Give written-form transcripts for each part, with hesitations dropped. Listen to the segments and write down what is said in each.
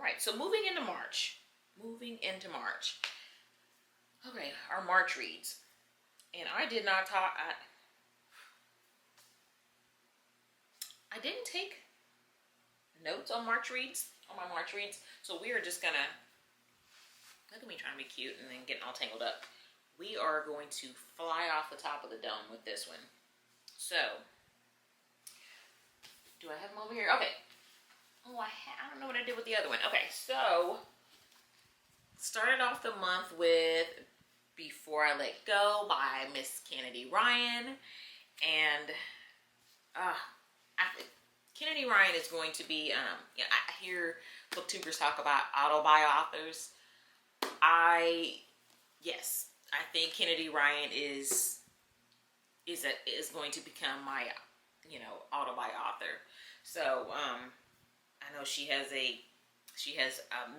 All right, so moving into March. Okay, our March reads. And I did not talk, I didn't take notes on my March reads. So we are just gonna, look at me trying to be cute and then getting all tangled up. We are going to fly off the top of the dome with this one. So, do I have them over here? Okay. Oh, I don't know what I did with the other one. Okay, so, started off the month with Before I Let Go by Miss Kennedy Ryan. And, Kennedy Ryan is going to be, I hear booktubers talk about authors. Yes, I think Kennedy Ryan is going to become my, author. So, I know she has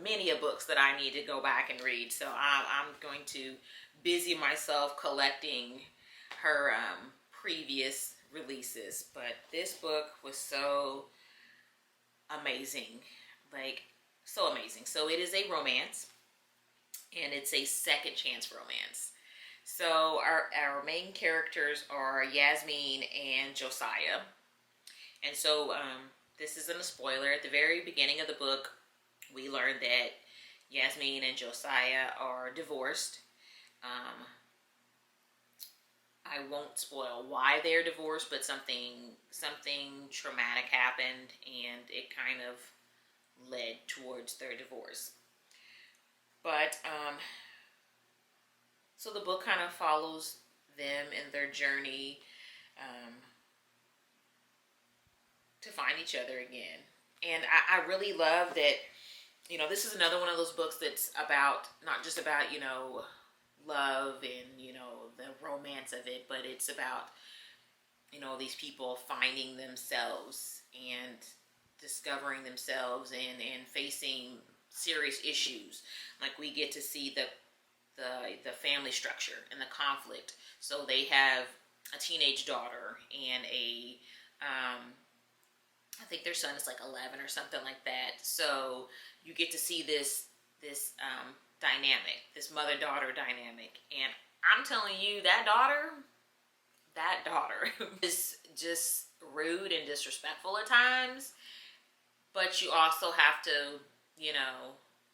many a books that I need to go back and read. So I'm going to busy myself collecting her previous releases. But this book was so amazing, so amazing. So it is a romance, and it's a second chance romance. So our main characters are Yasmin and Josiah. And so this isn't a spoiler. At the very beginning of the book, we learn that Yasmin and Josiah are divorced. I won't spoil why they're divorced, but something traumatic happened, and it kind of led towards their divorce. But so the book kind of follows them in their journey to find each other again. And I really love that, this is another one of those books that's about, not just about, love and, the romance of it, but it's about, these people finding themselves and discovering themselves and facing serious issues. Like, we get to see the family structure and the conflict. So they have a teenage daughter and I think their son is like 11 or something like that. So you get to see this dynamic, this mother-daughter dynamic. And I'm telling you, that daughter is just rude and disrespectful at times. But you also have to,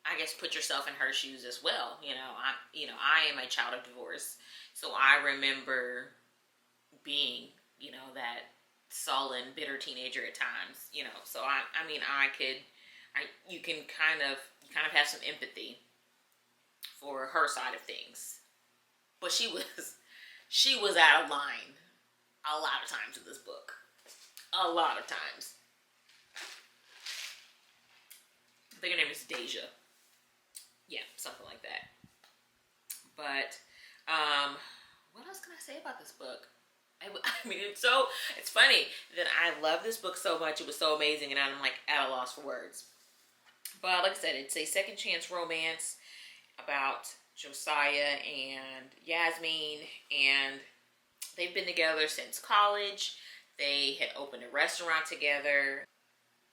I guess, put yourself in her shoes as well. I am a child of divorce. So I remember being, that sullen, bitter teenager at times, so you can kind of have some empathy for her side of things. But she was out of line a lot of times in this book. A lot of times. I think her name is Deja. Yeah, something like that. But, what else can I say about this book? It's funny that I love this book so much. It was so amazing, and I'm at a loss for words. But like I said, it's a second chance romance about Josiah and Yasmin, and they've been together since college. They had opened a restaurant together.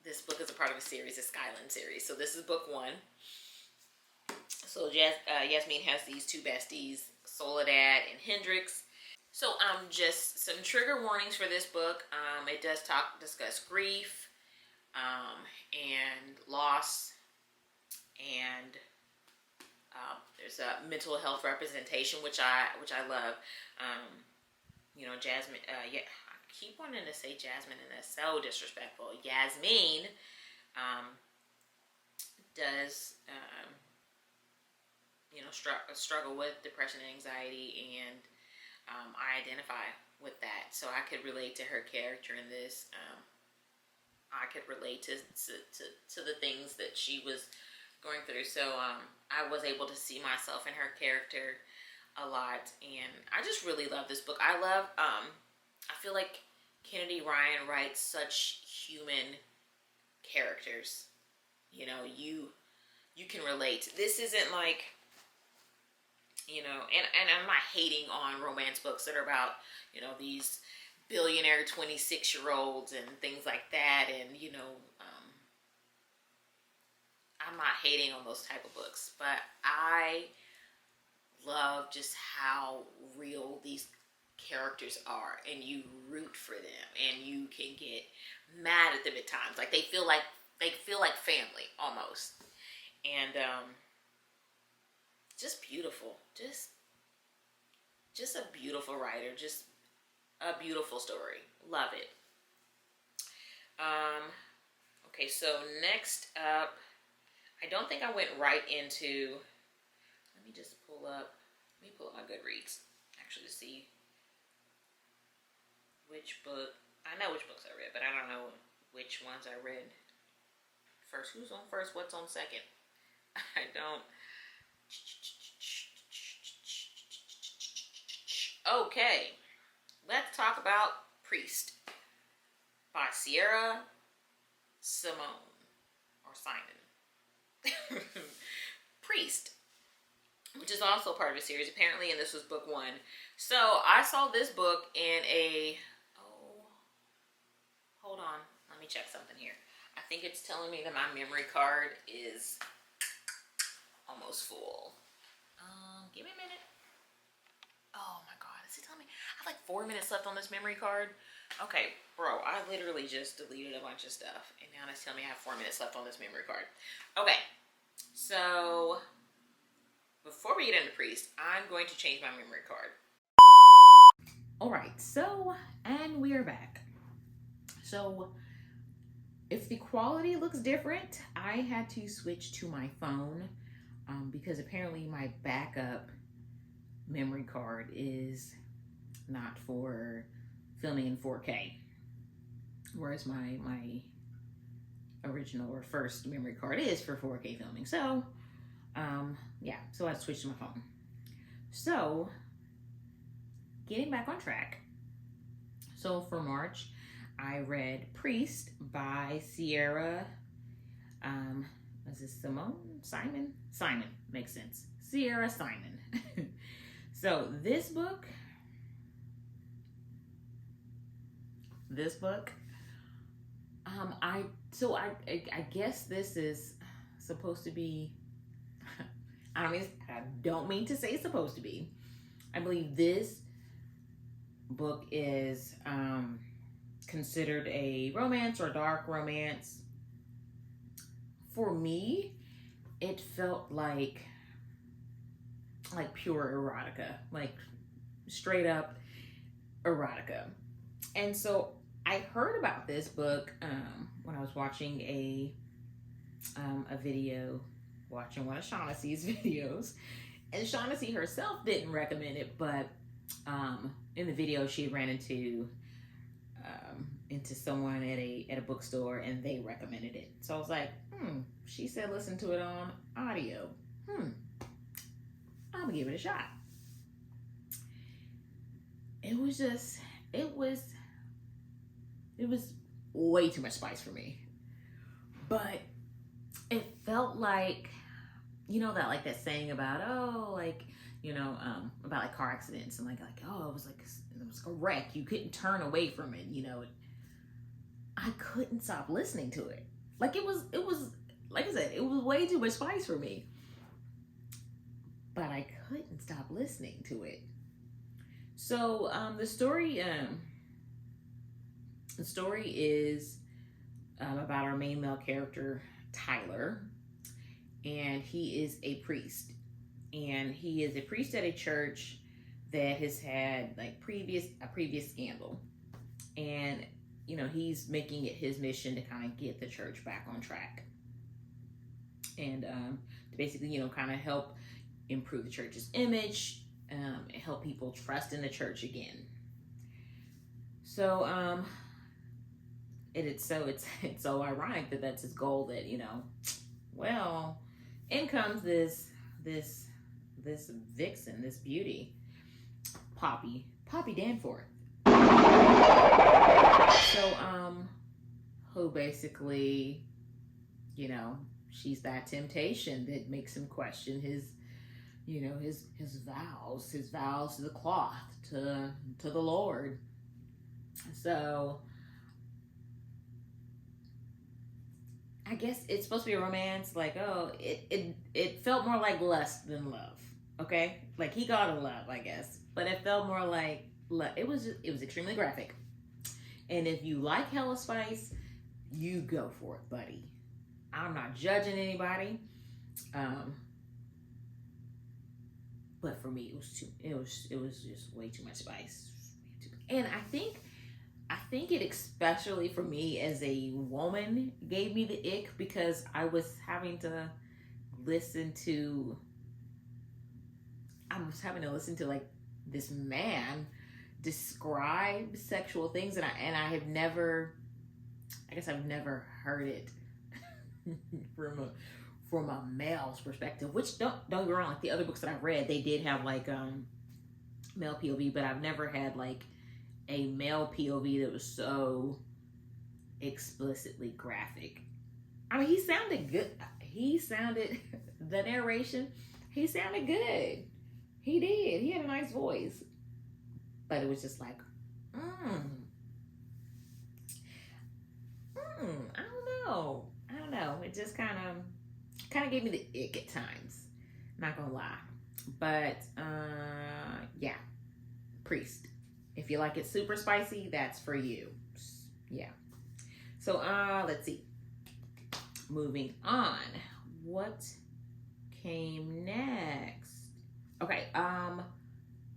This book is a part of a series, a Skyland series. So this is book 1. So Yasmin has these two besties, Soledad and Hendrix. So just some trigger warnings for this book. It does discuss grief and loss, and there's a mental health representation, which I love. Jasmine. I keep wanting to say Jasmine, and that's so disrespectful. Yasmin does struggle with depression and anxiety, and I identify with that, so I could relate to her character in this. I could relate to the things that she was going through. So I was able to see myself in her character a lot, and I just really love this book. I feel like Kennedy Ryan writes such human characters. You can relate. This isn't like, and I'm not hating on romance books that are about, these billionaire 26-year-olds and things like that. And, I'm not hating on those type of books, but I love just how real these characters are, and you root for them, and you can get mad at them at times. Like they feel like family almost, and just beautiful, just a beautiful writer, just a beautiful story. Love it. Okay, so next up, I don't think I went right into. Let me pull up my Goodreads actually to see which book. I know which books I read, but I don't know which ones I read first. Who's on first? What's on second? I don't. Okay, let's talk about Priest by Sierra Simone or Simon. Priest, which is also part of a series apparently, and this was book 1. So I saw this book in a, hold on, let me check something here. I think it's telling me that my memory card is almost full. Give me a minute. Oh my God, is it telling me I have like 4 minutes left on this memory card? Okay, bro, I literally just deleted a bunch of stuff, and now it's telling me I have 4 minutes left on this memory card. Okay, so before we get into Priest, I'm going to change my memory card. All right, so, and we are back. So, if the quality looks different, I had to switch to my phone because apparently my backup memory card is not for filming in 4K, whereas my original or first memory card is for 4K filming. So yeah, so I switched to my phone. So getting back on track, so for March I read Priest by Sierra is this Simon makes sense, Sierra Simon. So this book I guess this is supposed to be, I don't mean to say it's supposed to be. I believe this book is considered a romance or dark romance. For me, it felt like pure erotica, like straight up erotica. And so I heard about this book when I was watching a video, watching one of Shaughnessy's videos, and Shaughnessy herself didn't recommend it, but in the video she ran into someone at a bookstore and they recommended it. So I was like, she said listen to it on audio. I'm gonna give it a shot. It was way too much spice for me, but it felt like, that saying about about car accidents and it was a wreck, you couldn't turn away from it. I couldn't stop listening to it. It was like I said, it was way too much spice for me, but I couldn't stop listening to it. So the story is about our main male character, Tyler, and he is a priest. And he is a priest at a church that has had a previous scandal. And, he's making it his mission to kind of get the church back on track. And to basically, kind of help improve the church's image, and help people trust in the church again. So it's so ironic that that's his goal, that in comes this vixen, this beauty, Poppy Danforth. So who basically, she's that temptation that makes him question his vows to the cloth, to the Lord. So I guess it's supposed to be a romance. Like, oh, it felt more like lust than love. Okay, like he got a love, I guess, but it felt more like love. It was extremely graphic. And if you like hella spice, you go for it, buddy. I'm not judging anybody, um, but for me, it was too. It was just way too much spice. And I think it, especially for me as a woman, gave me the ick because I was having to listen to. I was having to listen to like this man describe sexual things, and I have never. I guess I've never heard it from a male's perspective. Which don't get me wrong, like the other books that I've read, they did have like male POV, but I've never had like a male POV that was so explicitly graphic. I mean, he sounded good. He sounded, the narration, he sounded good. He did. He had a nice voice. But it was just like, I don't know. I don't know. It just kind of gave me the ick at times. Not gonna lie. But yeah, Priest. If you like it super spicy, that's for you. Yeah. So let's see. Moving on. What came next? Okay,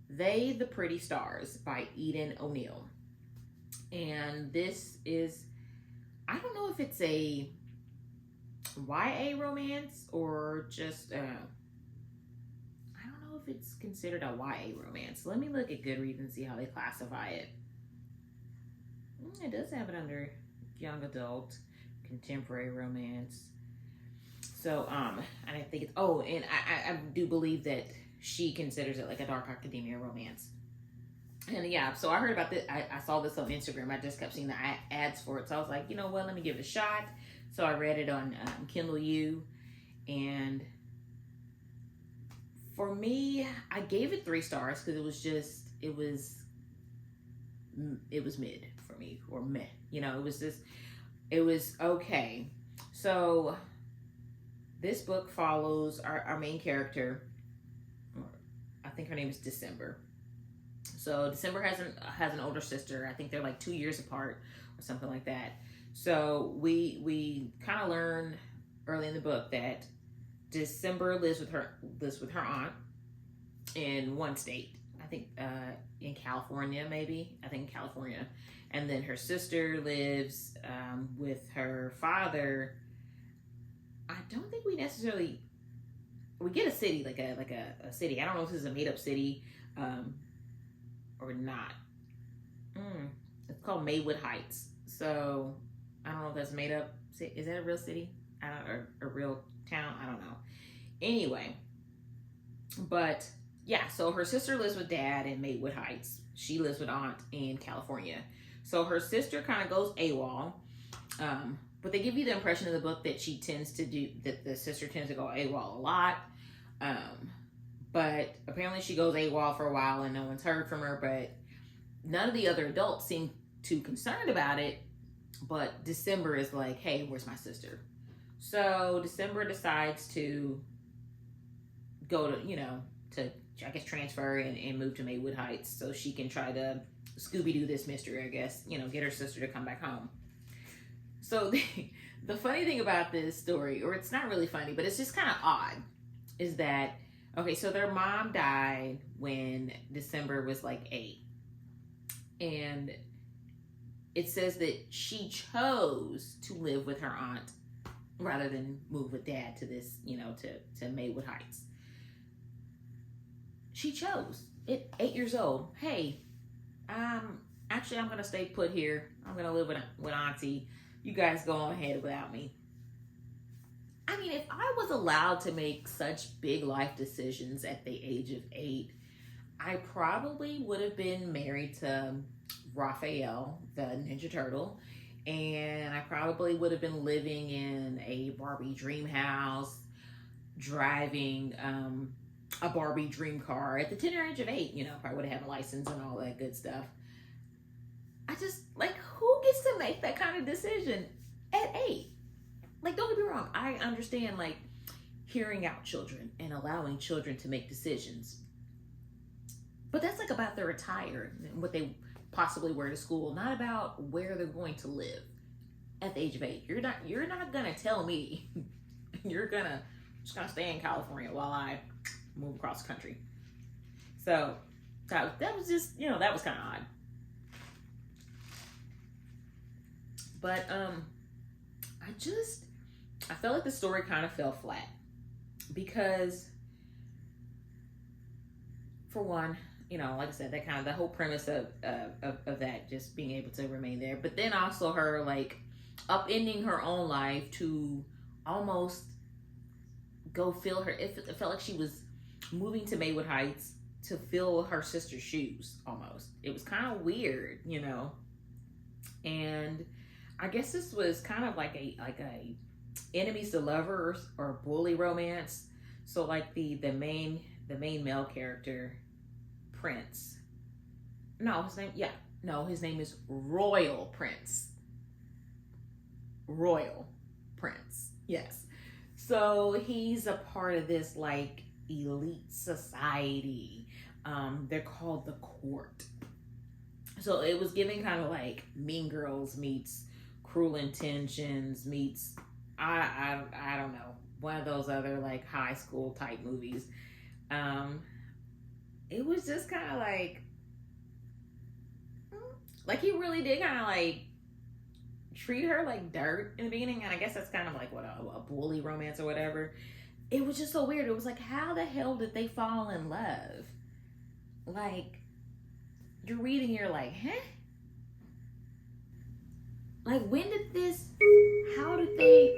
They the Pretty Stars by Eden O'Neill. And this is, I don't know if it's a YA romance or just I don't know if it's considered a YA romance. Let me look at Goodreads and see how they classify it. It does have it under young adult, contemporary romance. So and I think it's, oh, and I do believe that she considers it like a dark academia romance. And yeah, so I heard about this. I saw this on Instagram. I just kept seeing the ads for it. So I was like, you know what, let me give it a shot. So I read it on Kindle U. And for me, I gave it 3 stars because it was mid for me, or meh. You know, it was okay. So this book follows our main character. I think her name is December. So December has an older sister. I think they're like 2 years apart or something like that. So we kind of learn early in the book that December lives with her aunt in one state. I think in California, maybe. I think in California. And then her sister lives with her father. I don't think we necessarily, we get a city, like a city. I don't know if this is a made up city or not. It's called Maywood Heights. So I don't know if that's made up. Is that a real city? Or a real town? I don't know. Anyway, but yeah, so her sister lives with dad in Maywood Heights. She lives with aunt in California. So her sister kind of goes AWOL. But they give you the impression in the book that that the sister tends to go AWOL a lot. But apparently she goes AWOL for a while and no one's heard from her, but none of the other adults seem too concerned about it. But December is like, hey, where's my sister? So December decides to go to I guess transfer and move to Maywood Heights so she can try to Scooby-Doo this mystery, I guess, get her sister to come back home. So the funny thing about this story, or it's not really funny, but it's just kind of odd, is that, okay, so their mom died when December was like 8. And it says that she chose to live with her aunt rather than move with dad to this, to Maywood Heights. She chose at 8 years old. Hey, actually, I'm going to stay put here. I'm going to live with auntie. You guys go on ahead without me. I mean, if I was allowed to make such big life decisions at the age of 8, I probably would have been married to Raphael, the Ninja Turtle, and I probably would have been living in a Barbie dream house, driving a Barbie dream car at the tender age of 8. Probably would have had a license and all that good stuff. I just, who gets to make that kind of decision at 8? like, don't get me wrong, I understand like hearing out children and allowing children to make decisions, but that's like about their attire and what they possibly wear to school, not about where they're going to live at the age of 8. You're not gonna tell me you're just gonna stay in California while I move across the country. So that was just, that was kind of odd. But I felt like the story kind of fell flat because, for one, like I said, that kind of the whole premise of that just being able to remain there, but then also her like upending her own life to almost go fill her. It felt like she was moving to Maywood Heights to fill her sister's shoes. Almost, it was kind of weird, and I guess this was kind of like a enemies to lovers or bully romance. So like the main male character, Prince. His name is Royal Prince. Royal Prince. Yes. So he's a part of this like elite society. They're called the Court. So it was giving kind of like Mean Girls meets Cruel Intentions meets I don't know, one of those other like high school type movies. It was just kind of like he really did kind of like treat her like dirt in the beginning, and I guess that's kind of like what a bully romance or whatever. It was just so weird. It was like, how the hell did they fall in love? Like, you're reading, you're like, huh? Like, when did this, how did the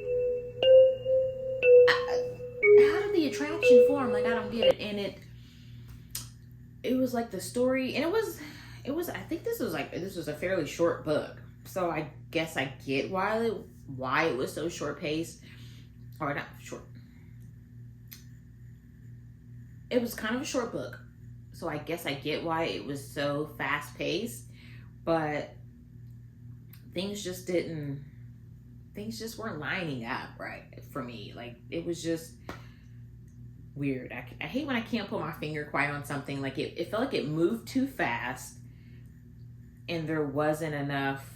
attraction form? Like, I don't get it. And it was like the story, and it was, I think this was a fairly short book. So I guess I get why it was so short paced, or not short. It was kind of a short book. So I guess I get why it was so fast paced, but things just weren't lining up right for me. Like, it was just weird. I hate when I can't put my finger quite on something. Like, it felt like it moved too fast and there wasn't enough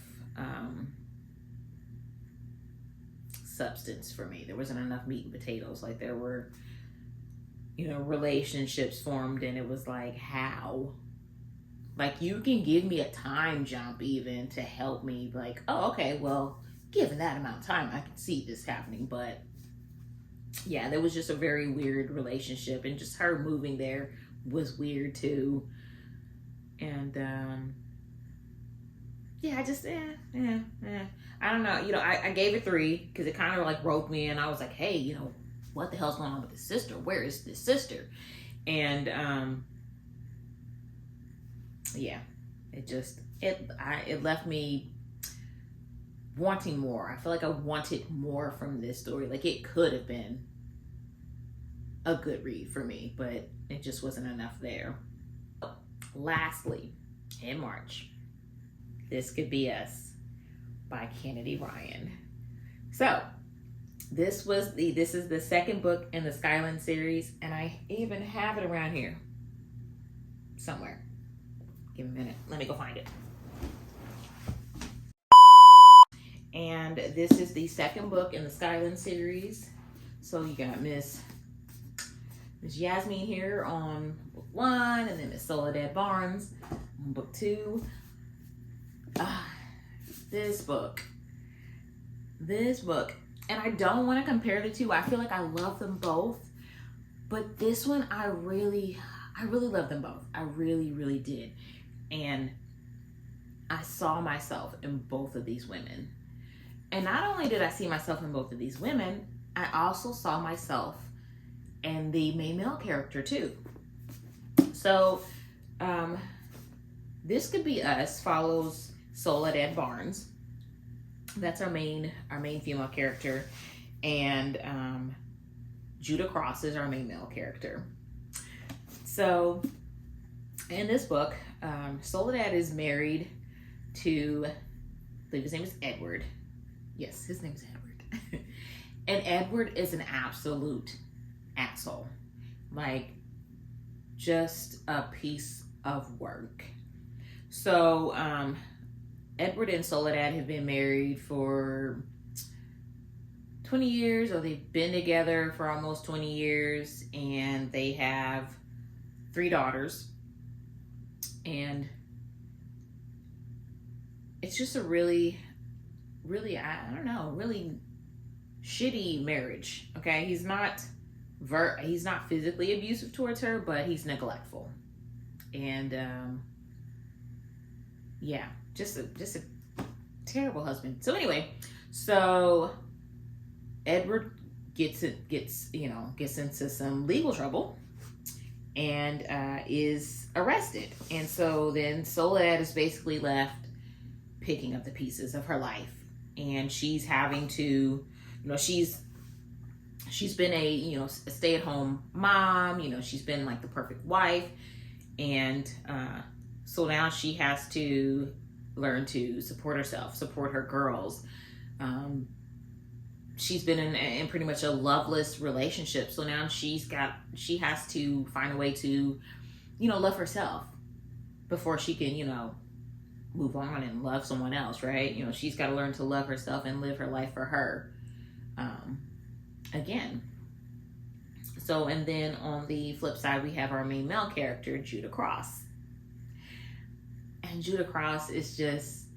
substance for me. There wasn't enough meat and potatoes. Like, there were, relationships formed, and it was like, how? Like, you can give me a time jump even to help me, like, oh, okay, well, given that amount of time, I can see this happening. But yeah, there was just a very weird relationship, and just her moving there was weird too. And yeah, I just I don't know. I gave it 3 because it kind of like roped me in. I was like, hey, what the hell's going on with this sister? Where is this sister? And yeah, it left me wanting more. I feel like I wanted more from this story. Like, it could have been a good read for me, but it just wasn't enough there. Lastly, in March, This Could Be Us by Kennedy Ryan. So this is the second book in the Skyland series, and I even have it around here somewhere. Give me a minute. Let me go find it. And this is the second book in the Skyland series. So you got Miss Yasmin here on book 1, and then Miss Soledad Barnes on book 2. This book, and I don't want to compare the two. I feel like I love them both, but this one I really love them both. I really, really did. And I saw myself in both of these women. And not only did I see myself in both of these women, I also saw myself in the main male character too. So This Could Be Us follows Soledad Barnes. That's our main female character. And Judah Cross is our main male character. So in this book, Soledad is married to, I believe his name is Edward. Yes, his name is Edward. And Edward is an absolute asshole. Like, just a piece of work. So, Edward and Soledad have been married for 20 years, or they've been together for almost 20 years, and they have 3 daughters. And it's just a really, I don't know, really shitty marriage. Okay, he's not physically abusive towards her, but he's neglectful. And yeah, just a terrible husband. So anyway, so Edward gets into some legal trouble and is arrested. And so then Soledad is basically left picking up the pieces of her life, and she's having to, she's been a stay-at-home mom. She's been like the perfect wife, and so now she has to learn to support herself, support her girls. She's been in pretty much a loveless relationship, so now she has to find a way to love herself before she can move on and love someone else, right? She's got to learn to love herself and live her life for her again. So, and then on the flip side, we have our main male character, Judah Cross. And Judah Cross is just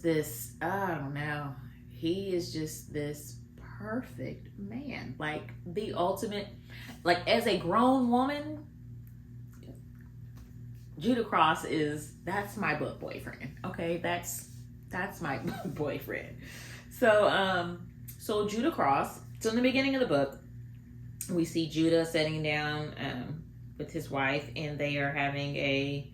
this, I don't know, he is just this perfect man. Like the ultimate, like as a grown woman, Judah Cross that's my book boyfriend. Okay, that's my boyfriend. So so Judah Cross. So in the beginning of the book, we see Judah sitting down with his wife, and they are having a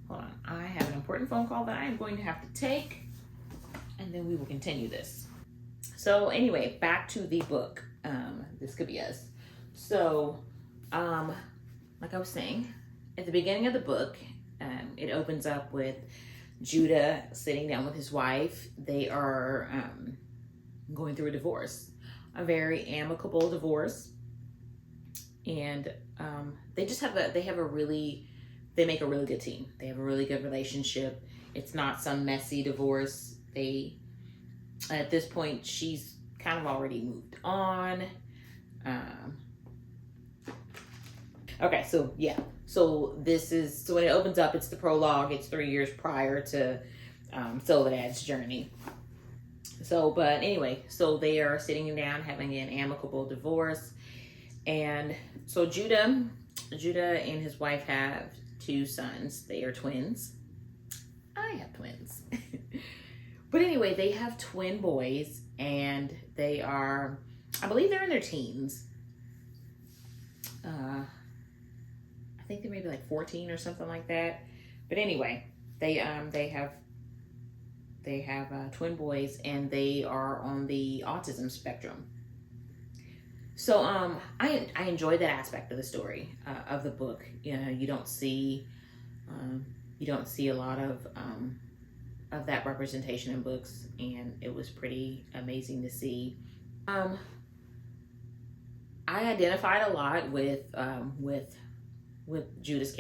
hold on. I have an important phone call that I am going to have to take, and then we will continue this. So anyway, back to the book. This could be us. So like I was saying, at the beginning of the book, it opens up with Judah sitting down with his wife. They are going through a divorce, a very amicable divorce, and they make a really good team. They have a really good relationship. It's not some messy divorce. At this point, she's kind of already moved on. Okay, so yeah. So when it opens up, it's the prologue. It's 3 years prior to Soledad's journey. So, but anyway, so they are sitting down having an amicable divorce. And so Judah and his wife have 2 sons. They are twins. I have twins. But anyway, they have twin boys, and they are, I believe they're in their teens. I think they may be like 14 or something like that. But anyway, they have twin boys, and they are on the autism spectrum. So I enjoy that aspect of the story of the book. You don't see a lot of that representation in books, and it was pretty amazing to see. I identified a lot with Judah's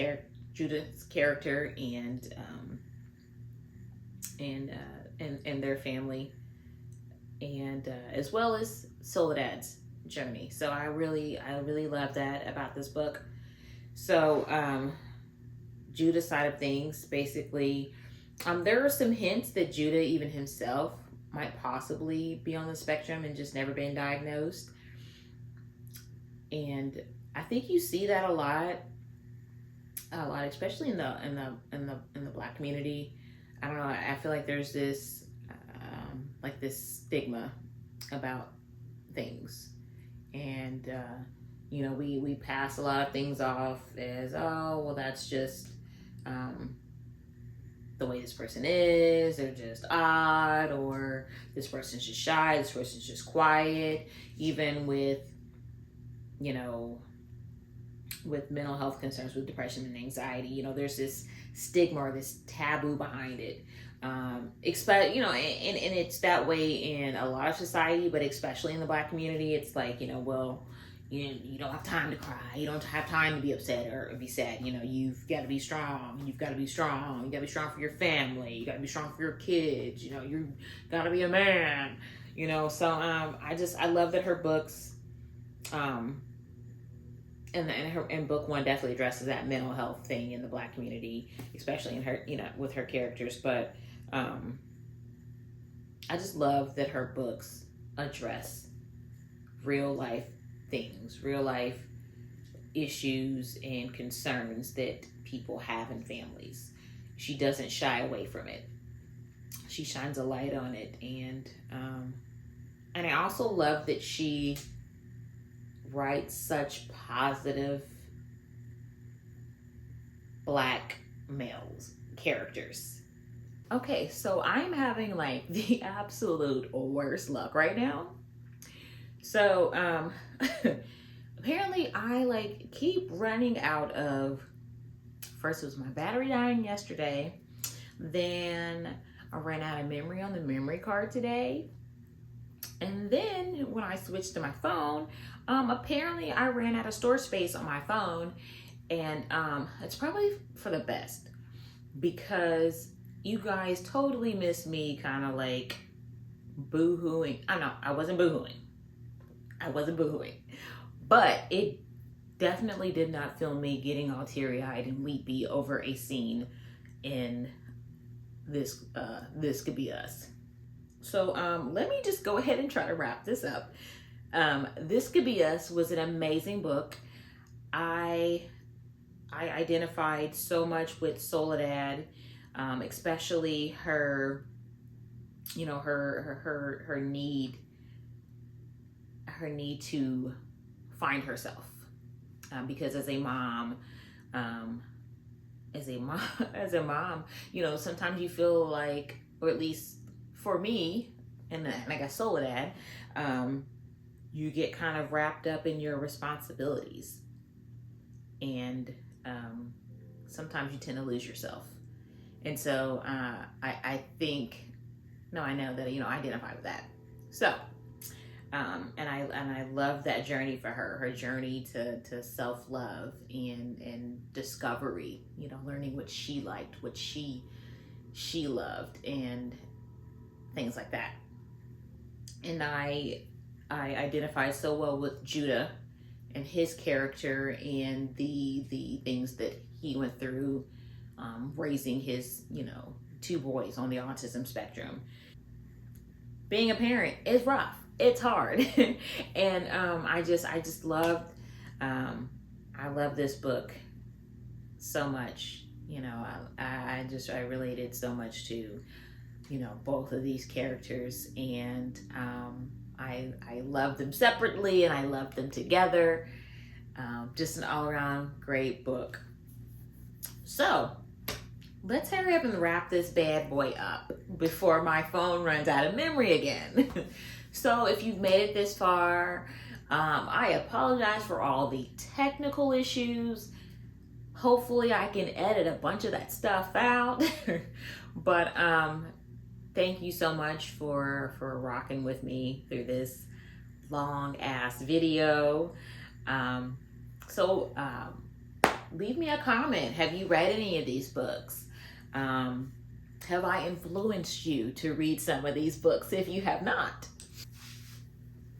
character and their family, and as well as Soledad's journey. So I really love that about this book. So Judah's side of things, basically, there are some hints that Judah even himself might possibly be on the spectrum and just never been diagnosed. And I think you see that a lot, especially in the Black community. I don't know. I feel like there's this this stigma about things, and we pass a lot of things off as, oh, well, that's just the way this person is. They're just odd, or this person's just shy. This person's just quiet. Even with with mental health concerns, with depression and anxiety. You know, there's this stigma or this taboo behind it. Expect, you know, and it's that way in a lot of society, but especially in the Black community, it's like, you know, well, you don't have time to cry. You don't have time to be upset or be sad. You know, you've got to be strong. You've got to be strong. You got to be strong for your family. You got to be strong for your kids. You know, you got to be a man. You know, so I love that her books, and book one definitely addresses that mental health thing in the Black community, especially in her, you know, with her characters. But I just love that her books address real life things, real life issues and concerns that people have in families. She doesn't shy away from it. She shines a light on it, and I also love that she writes such positive Black males characters. Okay, so I'm having like the absolute worst luck right now. So apparently I like keep running out of, first it was my battery dying yesterday, then I ran out of memory on the memory card today, and then when I switched to my phone, apparently I ran out of storage space on my phone, and it's probably for the best, because you guys totally missed me kind of like boo-hooing. I wasn't boo-hooing. But it definitely did not film me getting all teary-eyed and weepy over a scene in This Could Be Us. So let me just go ahead and try to wrap this up. This Could Be Us was an amazing book. I identified so much with Soledad, especially her, you know, her need to find herself, because as a mom, you know, sometimes you feel like, or at least for me, and I guess Soledad, you get kind of wrapped up in your responsibilities, and sometimes you tend to lose yourself. And so I think, no, I know that, you know, I identify with that. So and I love that journey for her journey to self-love and discovery, you know, learning what she liked, what she loved, and things like that. And I identify so well with Judah and his character and the things that he went through, raising his, you know, two boys on the autism spectrum. Being a parent is rough. It's hard. And I just loved, I love this book so much. You know, I related so much to, you know, both of these characters, and I love them separately and I love them together. Just an all-around great book. So let's hurry up and wrap this bad boy up before my phone runs out of memory again. So if you've made it this far, I apologize for all the technical issues. Hopefully I can edit a bunch of that stuff out. But thank you so much for rocking with me through this long ass video. Leave me a comment. Have you read any of these books? Have I influenced you to read some of these books if you have not?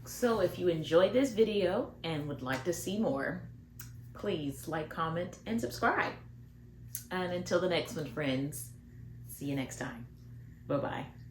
So if you enjoyed this video and would like to see more, please like, comment, and subscribe. And until the next one, friends, see you next time. Bye-bye.